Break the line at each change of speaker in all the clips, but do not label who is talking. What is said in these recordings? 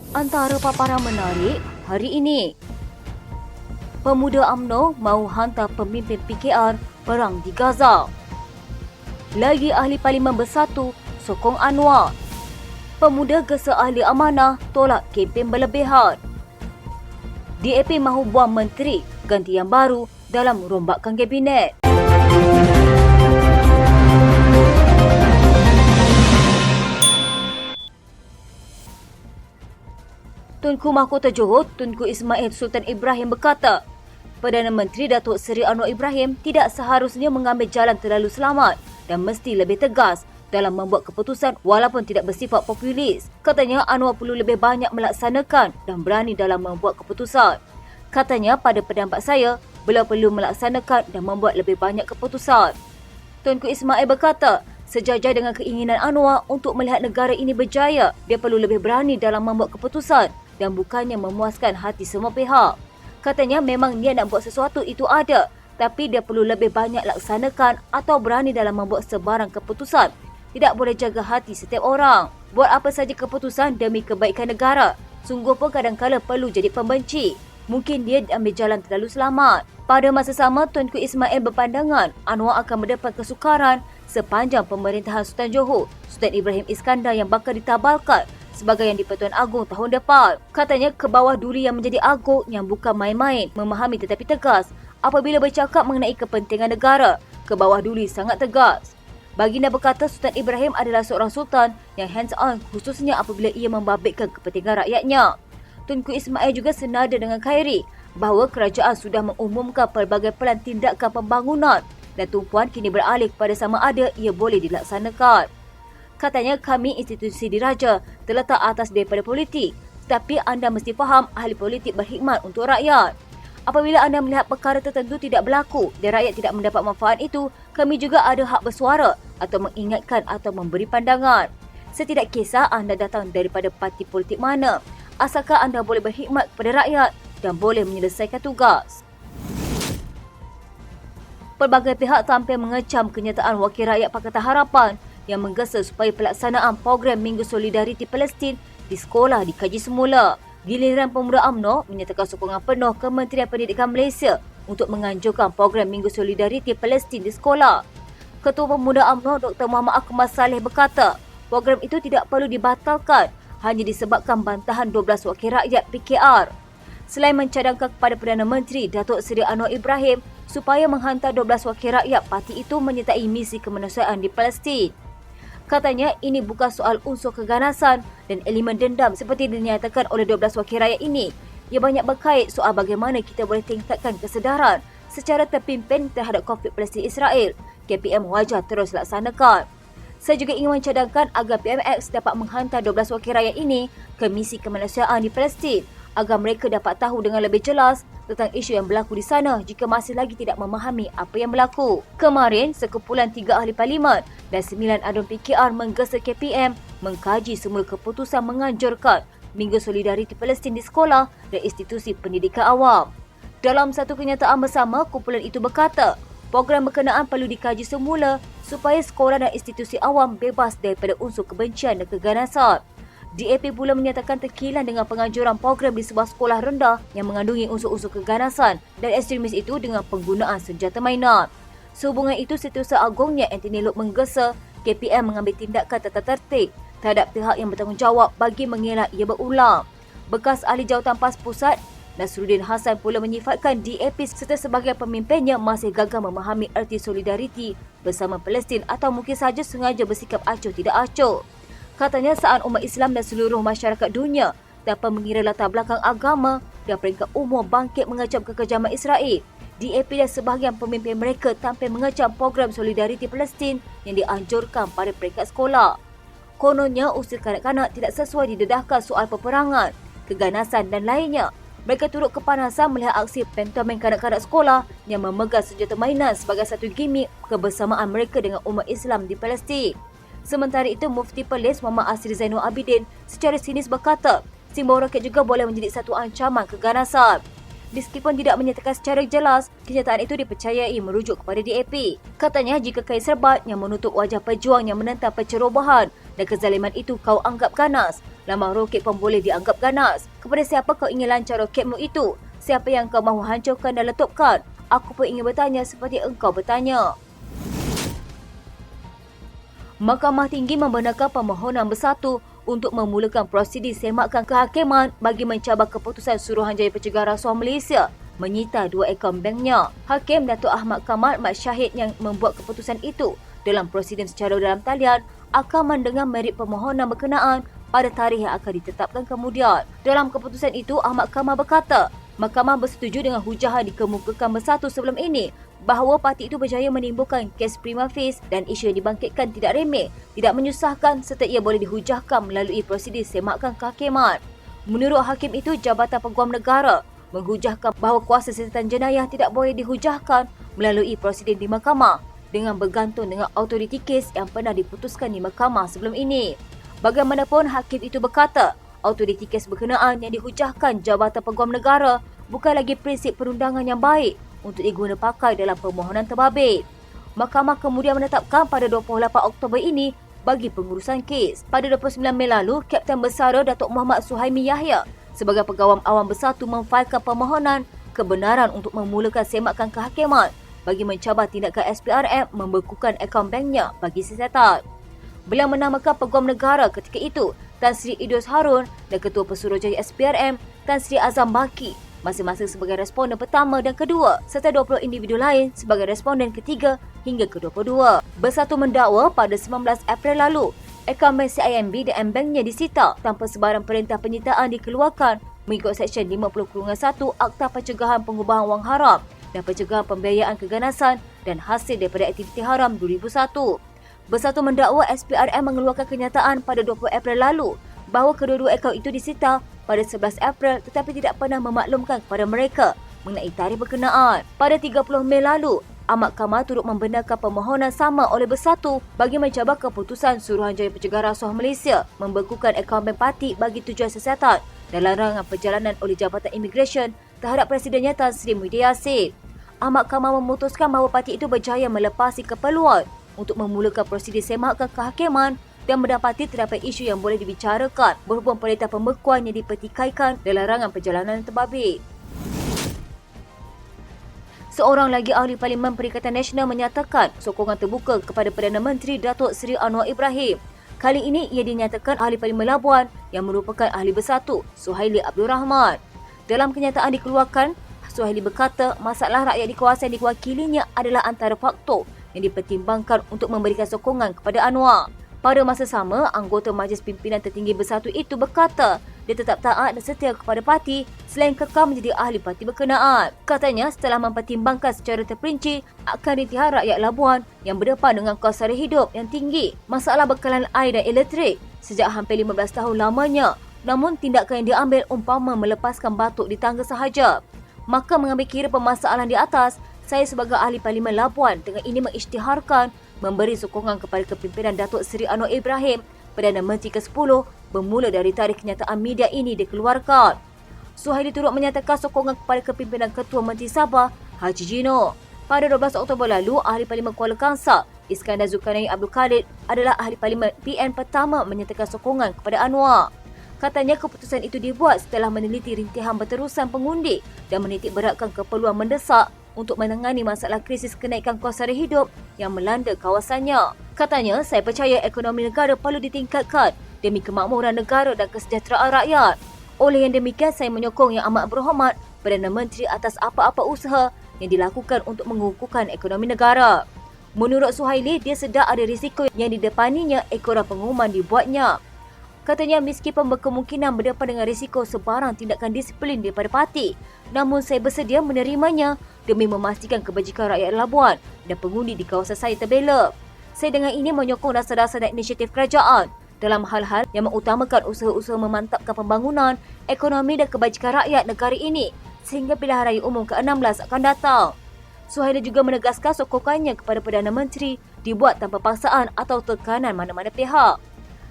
Antara paparan menarik hari ini, pemuda UMNO mahu hantar pemimpin PKR perang di Gaza. Lagi ahli Parlimen bersatu sokong Anwar. Pemuda gesa ahli amanah tolak kempen berlebihan. DAP mahu buang menteri ganti yang baru dalam rombakan kabinet. Tunku Mahkota Johor, Tunku Ismail Sultan Ibrahim berkata, Perdana Menteri Datuk Seri Anwar Ibrahim tidak seharusnya mengambil jalan terlalu selamat dan mesti lebih tegas dalam membuat keputusan walaupun tidak bersifat populis. Katanya Anwar perlu lebih banyak melaksanakan dan berani dalam membuat keputusan. Katanya pada pendapat saya, beliau perlu melaksanakan dan membuat lebih banyak keputusan. Tunku Ismail berkata, sejajar dengan keinginan Anwar untuk melihat negara ini berjaya, dia perlu lebih berani dalam membuat keputusan dan bukannya memuaskan hati semua pihak. Katanya memang dia nak buat sesuatu itu ada, tapi dia perlu lebih banyak laksanakan atau berani dalam membuat sebarang keputusan. Tidak boleh jaga hati setiap orang. Buat apa saja keputusan demi kebaikan negara. Sungguh pun kadang-kala perlu jadi pembenci. Mungkin dia ambil jalan terlalu selamat. Pada masa sama, Tunku Ismail berpandangan Anwar akan mendapat kesukaran sepanjang pemerintahan Sultan Johor, Sultan Ibrahim Iskandar yang bakal ditabalkan sebagai Yang di-Pertuan Agong tahun depan. Katanya ke bawah duri yang menjadi agung yang bukan main-main, memahami tetapi tegas. Apabila bercakap mengenai kepentingan negara, ke bawah duri sangat tegas. Baginda berkata Sultan Ibrahim adalah seorang sultan yang hands-on khususnya apabila ia membabitkan kepentingan rakyatnya. Tunku Ismail juga senada dengan Khairi bahawa kerajaan sudah mengumumkan pelbagai pelan tindakan pembangunan dan tumpuan kini beralih kepada sama ada ia boleh dilaksanakan. Katanya kami institusi diraja terletak atas daripada politik, tetapi anda mesti faham ahli politik berkhidmat untuk rakyat. Apabila anda melihat perkara tertentu tidak berlaku dan rakyat tidak mendapat manfaat itu, kami juga ada hak bersuara atau mengingatkan atau memberi pandangan. Setidak kisah anda datang daripada parti politik mana, asalkan anda boleh berkhidmat kepada rakyat dan boleh menyelesaikan tugas. Pelbagai pihak tampil mengecam kenyataan Wakil Rakyat Pakatan Harapan yang menggesa supaya pelaksanaan program Minggu Solidariti Palestin di sekolah dikaji semula. Giliran Pemuda UMNO menyatakan sokongan penuh Kementerian Pendidikan Malaysia untuk menganjurkan program Minggu Solidariti Palestin di sekolah. Ketua Pemuda UMNO Dr. Muhammad Akmal Saleh berkata, program itu tidak perlu dibatalkan hanya disebabkan bantahan 12 wakil rakyat PKR. Selain mencadangkan kepada Perdana Menteri Datuk Seri Anwar Ibrahim supaya menghantar 12 wakil rakyat parti itu menyertai misi kemanusiaan di Palestin. Katanya ini bukan soal unsur keganasan dan elemen dendam seperti dinyatakan oleh 12 wakil rakyat ini. Ia banyak berkait soal bagaimana kita boleh tingkatkan kesedaran secara terpimpin terhadap konflik Palestin-Israel. KPM wajar terus laksanakan. Saya juga ingin mencadangkan agar PMX dapat menghantar 12 wakil rakyat ini ke misi kemanusiaan di Palestin agar mereka dapat tahu dengan lebih jelas tentang isu yang berlaku di sana jika masih lagi tidak memahami apa yang berlaku. Kemarin, sekumpulan 3 ahli parlimen dan 9 adun PKR menggesa KPM mengkaji semula keputusan menganjurkan Minggu Solidariti Palestin di sekolah dan institusi pendidikan awam. Dalam satu kenyataan bersama, kumpulan itu berkata, program berkenaan perlu dikaji semula supaya sekolah dan institusi awam bebas daripada unsur kebencian dan keganasan. DAP pula menyatakan terkilan dengan penganjuran program di sebuah sekolah rendah yang mengandungi unsur-unsur keganasan dan ekstremis itu dengan penggunaan senjata mainan. Sehubungan itu, Setiausaha Agongnya Anthony Loke menggesa KPM mengambil tindakan tata tertib terhadap pihak yang bertanggungjawab bagi mengelak ia berulang. Bekas ahli jawatan PAS Pusat Nasruddin Hassan pula menyifatkan DAP serta sebagai pemimpinnya masih gagal memahami erti solidariti bersama Palestin atau mungkin saja sengaja bersikap acuh tidak acuh. Katanya saat umat Islam dan seluruh masyarakat dunia tanpa mengira latar belakang agama dan peringkat umur bangkit mengecam kekejaman Israel, DAP dan sebahagian pemimpin mereka tampil mengecam program Solidariti Palestin yang dianjurkan pada peringkat sekolah. Kononnya usia kanak-kanak tidak sesuai didedahkan soal peperangan, keganasan dan lainnya. Mereka turut kepanasan melihat aksi pentomen kanak-kanak sekolah yang memegang senjata mainan sebagai satu gimmick kebersamaan mereka dengan umat Islam di Palestin. Sementara itu, Mufti Perlis Muhammad Asri Zainul Abidin secara sinis berkata, simbol roket juga boleh menjadi satu ancaman keganasan. Meskipun tidak menyatakan secara jelas, kenyataan itu dipercayai merujuk kepada DAP. Katanya jika kain serbat yang menutup wajah pejuang yang menentang pencerobohan dan kezaliman itu kau anggap ganas. Lambang roket pun boleh dianggap ganas. Kepada siapa kau ingin lancar roketmu itu? Siapa yang kau mahu hancurkan dan letupkan? Aku pun ingin bertanya seperti engkau bertanya. Mahkamah Tinggi membenarkan permohonan bersatu untuk memulakan prosedur semakan kehakiman bagi mencabar keputusan Suruhanjaya Pencegah Rasuah Malaysia menyita 2 akaun banknya. Hakim Datuk Ahmad Kamal Mat Syahid yang membuat keputusan itu dalam prosedur secara dalam talian akan mendengar merit permohonan berkenaan pada tarikh yang akan ditetapkan kemudian. Dalam keputusan itu, Ahmad Kamal berkata, Mahkamah bersetuju dengan hujah yang dikemukakan bersatu sebelum ini bahawa parti itu berjaya menimbulkan kes prima facie dan isu yang dibangkitkan tidak remeh, tidak menyusahkan serta ia boleh dihujahkan melalui prosedur semakan kehakiman. Menurut hakim itu, Jabatan Peguam Negara menghujahkan bahawa kuasa siasatan jenayah tidak boleh dihujahkan melalui prosedur di mahkamah dengan bergantung dengan autoriti kes yang pernah diputuskan di mahkamah sebelum ini. Bagaimanapun, hakim itu berkata, autoriti kes berkenaan yang dihujahkan Jabatan Peguam Negara bukan lagi prinsip perundangan yang baik untuk diguna pakai dalam permohonan terbabit. Mahkamah kemudian menetapkan pada 28 Oktober ini bagi pengurusan kes. Pada 29 Mei lalu, Kapten Bersara Datuk Muhammad Suhaimi Yahya sebagai Pegawai Awam Bersatu memfailkan permohonan kebenaran untuk memulakan semakan kehakiman bagi mencabar tindakan SPRM membekukan akaun banknya bagi siasatan. Beliau menamakan Peguam Negara ketika itu Tan Sri Idrus Harun dan Ketua Pesuruhjaya SPRM Tan Sri Azam Baki masing-masing sebagai responden pertama dan kedua serta 20 individu lain sebagai responden ketiga hingga ke-22. Bersatu mendakwa pada 19 April lalu akaun bank CIMB dan banknya disita tanpa sebarang perintah penyitaan dikeluarkan mengikut Seksyen 50/1 Akta Pencegahan Pengubahan Wang Haram dan Pencegahan Pembiayaan Keganasan dan Hasil daripada Aktiviti Haram 2001. Bersatu mendakwa SPRM mengeluarkan kenyataan pada 20 April lalu bahawa kedua-dua akaun itu disita pada 11 April tetapi tidak pernah memaklumkan kepada mereka mengenai tarikh berkenaan. Pada 30 Mei lalu, Ahmad Kamal turut membenarkan permohonan sama oleh Bersatu bagi mencabar keputusan Suruhanjaya Pencegah Rasuah Malaysia membekukan akaun bank parti bagi tujuan siasatan dan larangan perjalanan oleh Jabatan Immigration terhadap Presidennya Tan Sri Muhyiddin Yassin. Ahmad Kamal memutuskan bahawa parti itu berjaya melepasi keperluan untuk memulakan prosedur semakan kehakiman dan mendapati terdapat isu yang boleh dibicarakan berhubung perintah pembekuan yang dipertikaikan dan larangan perjalanan terbabit. Seorang lagi ahli Parlimen Perikatan Nasional menyatakan sokongan terbuka kepada Perdana Menteri Datuk Seri Anwar Ibrahim. Kali ini ia dinyatakan ahli Parlimen Labuan yang merupakan ahli Bersatu, Suhaili Abdul Rahman. Dalam kenyataan dikeluarkan, Suhaili berkata masalah rakyat di kawasan diwakilinya adalah antara faktor yang dipertimbangkan untuk memberikan sokongan kepada Anwar. Pada masa sama, anggota Majlis Pimpinan Tertinggi Bersatu itu berkata dia tetap taat dan setia kepada parti selain kekal menjadi ahli parti berkenaan. Katanya setelah mempertimbangkan secara terperinci akan rintihan rakyat Labuan yang berdepan dengan kos sara hidup yang tinggi, masalah bekalan air dan elektrik sejak hampir 15 tahun lamanya, namun tindakan yang diambil umpama melepaskan batuk di tangga sahaja. Maka mengambil kira permasalahan di atas, saya sebagai ahli Parlimen Labuan dengan ini mengisytiharkan memberi sokongan kepada kepimpinan Datuk Seri Anwar Ibrahim, Perdana Menteri ke-10 bermula dari tarikh kenyataan media ini dikeluarkan. Suhaili turut menyatakan sokongan kepada kepimpinan Ketua Menteri Sabah, Haji Jino. Pada 12 Oktober lalu, ahli Parlimen Kuala Kangsar, Iskandar Zulkarnain Abdul Khalid adalah ahli Parlimen PN pertama menyatakan sokongan kepada Anwar. Katanya keputusan itu dibuat setelah meneliti rintihan berterusan pengundi dan menitik beratkan keperluan mendesak untuk menangani masalah krisis kenaikan kos sara hidup yang melanda kawasannya. Katanya, saya percaya ekonomi negara perlu ditingkatkan demi kemakmuran negara dan kesejahteraan rakyat. Oleh yang demikian, saya menyokong Yang Amat Berhormat Perdana Menteri atas apa-apa usaha yang dilakukan untuk mengukuhkan ekonomi negara. Menurut Suhaili, dia sedar ada risiko yang didepaninya ekoran pengumuman dibuatnya. Katanya meskipun berkemungkinan berdepan dengan risiko sebarang tindakan disiplin daripada parti, namun saya bersedia menerimanya demi memastikan kebajikan rakyat Labuan dan pengundi di kawasan saya terbela. Saya dengan ini menyokong dasar-dasar dan inisiatif kerajaan dalam hal-hal yang mengutamakan usaha-usaha memantapkan pembangunan, ekonomi dan kebajikan rakyat negara ini sehingga pilihan raya umum ke-16 akan datang. Suhaili juga menegaskan sokongannya kepada Perdana Menteri dibuat tanpa paksaan atau tekanan mana-mana pihak.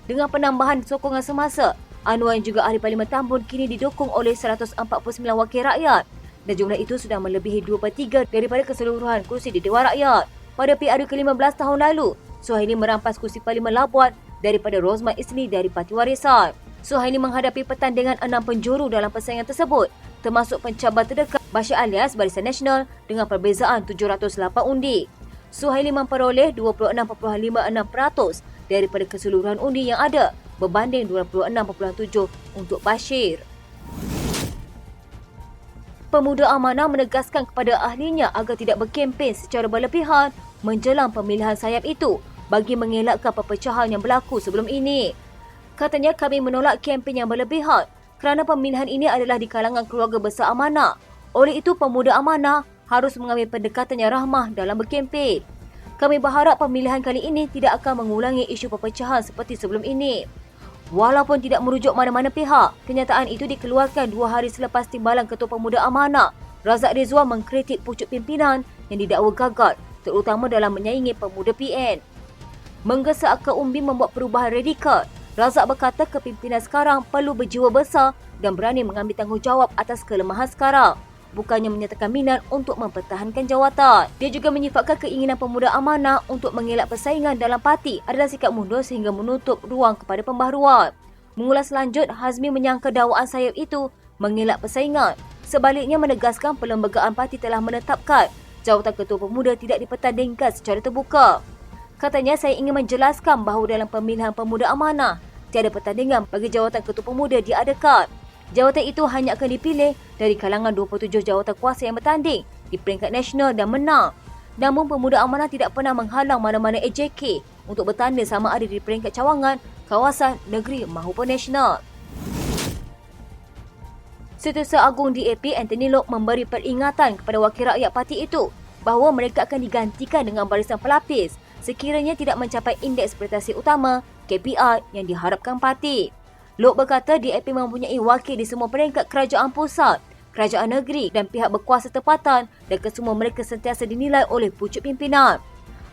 Dengan penambahan sokongan semasa, Anwar yang juga ahli Parlimen Tambun kini didukung oleh 149 wakil rakyat dan jumlah itu sudah melebihi 2/3 daripada keseluruhan kursi di Dewan Rakyat. Pada PRU ke-15 tahun lalu, Suhaili merampas kursi Parlimen Labuan daripada Rosman Isni dari Parti Warisan. Suhaili menghadapi pertandingan 6 penjuru dalam persaingan tersebut, termasuk pencabar terdekat Bashir Alias Barisan Nasional dengan perbezaan 708 undi. Suhaili memperoleh 26.56% daripada keseluruhan undi yang ada berbanding 26.7 untuk Bashir. Pemuda Amanah menegaskan kepada ahlinya agar tidak berkempen secara berlebihan menjelang pemilihan sayap itu bagi mengelakkan perpecahan yang berlaku sebelum ini. Katanya, kami menolak kempen yang berlebihan kerana pemilihan ini adalah di kalangan keluarga besar Amanah. Oleh itu, pemuda Amanah harus mengambil pendekatan yang rahmah dalam berkempen. Kami berharap pemilihan kali ini tidak akan mengulangi isu perpecahan seperti sebelum ini. Walaupun tidak merujuk mana-mana pihak, kenyataan itu dikeluarkan 2 hari selepas Timbalan Ketua Pemuda Amanah, Razak Rizwan mengkritik pucuk pimpinan yang didakwa gagal, terutama dalam menyaingi pemuda PN. Menggesa akal umbi membuat perubahan radikal, Razak berkata kepimpinan sekarang perlu berjiwa besar dan berani mengambil tanggungjawab atas kelemahan sekarang, bukannya menyatakan minat untuk mempertahankan jawatan. Dia juga menyifatkan keinginan pemuda Amanah untuk mengelak persaingan dalam parti adalah sikap mundur sehingga menutup ruang kepada pembaharuan. Mengulas lanjut, Hazmi menyangka dakwaan sayap itu mengelak persaingan. Sebaliknya menegaskan perlembagaan parti telah menetapkan jawatan Ketua Pemuda tidak dipertandingkan secara terbuka. Katanya, saya ingin menjelaskan bahawa dalam pemilihan Pemuda Amanah, tiada pertandingan bagi jawatan Ketua Pemuda diadakan. Jawatan itu hanya akan dipilih dari kalangan 27 jawatan kuasa yang bertanding di peringkat nasional dan menang. Namun, Pemuda Amanah tidak pernah menghalang mana-mana AJK untuk bertanding sama ada di peringkat cawangan, kawasan, negeri maupun nasional. Setiausaha Agung DAP Anthony Loke memberi peringatan kepada wakil rakyat parti itu bahawa mereka akan digantikan dengan barisan pelapis sekiranya tidak mencapai indeks prestasi utama KPI yang diharapkan parti. Loke berkata DAP mempunyai wakil di semua peringkat kerajaan pusat, kerajaan negeri dan pihak berkuasa tempatan dan kesemua mereka sentiasa dinilai oleh pucuk pimpinan.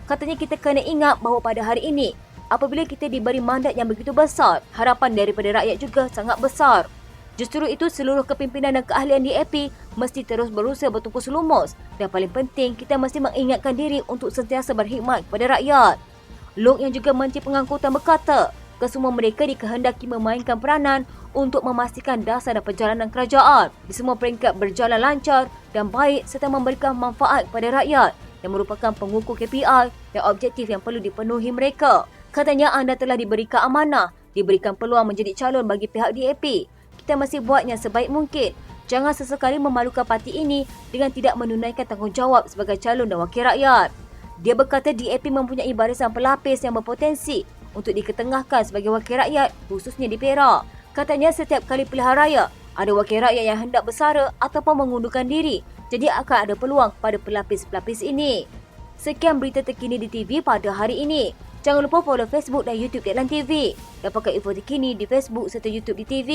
Katanya, kita kena ingat bahawa pada hari ini, apabila kita diberi mandat yang begitu besar, harapan daripada rakyat juga sangat besar. Justru itu, seluruh kepimpinan dan keahlian DAP mesti terus berusaha bertungkus lumus dan paling penting, kita mesti mengingatkan diri untuk sentiasa berkhidmat kepada rakyat. Loke yang juga Menteri Pengangkutan berkata, kesemua mereka dikehendaki memainkan peranan untuk memastikan dasar dan perjalanan kerajaan di semua peringkat berjalan lancar dan baik serta memberikan manfaat kepada rakyat yang merupakan pengukur KPI dan objektif yang perlu dipenuhi mereka. Katanya, anda telah diberikan amanah, diberikan peluang menjadi calon bagi pihak DAP. Kita mesti buat yang sebaik mungkin. Jangan sesekali memalukan parti ini dengan tidak menunaikan tanggungjawab sebagai calon dan wakil rakyat. Dia berkata DAP mempunyai barisan pelapis yang berpotensi untuk diketengahkan sebagai wakil rakyat, khususnya di Perak. Katanya, setiap kali pilihan raya, ada wakil rakyat yang hendak bersara ataupun mengundurkan diri. Jadi akan ada peluang kepada pelapis-pelapis ini. Sekian berita terkini di TV pada hari ini. Jangan lupa follow Facebook dan YouTube Deadline TV. Dapatkan info terkini di Facebook serta YouTube di TV.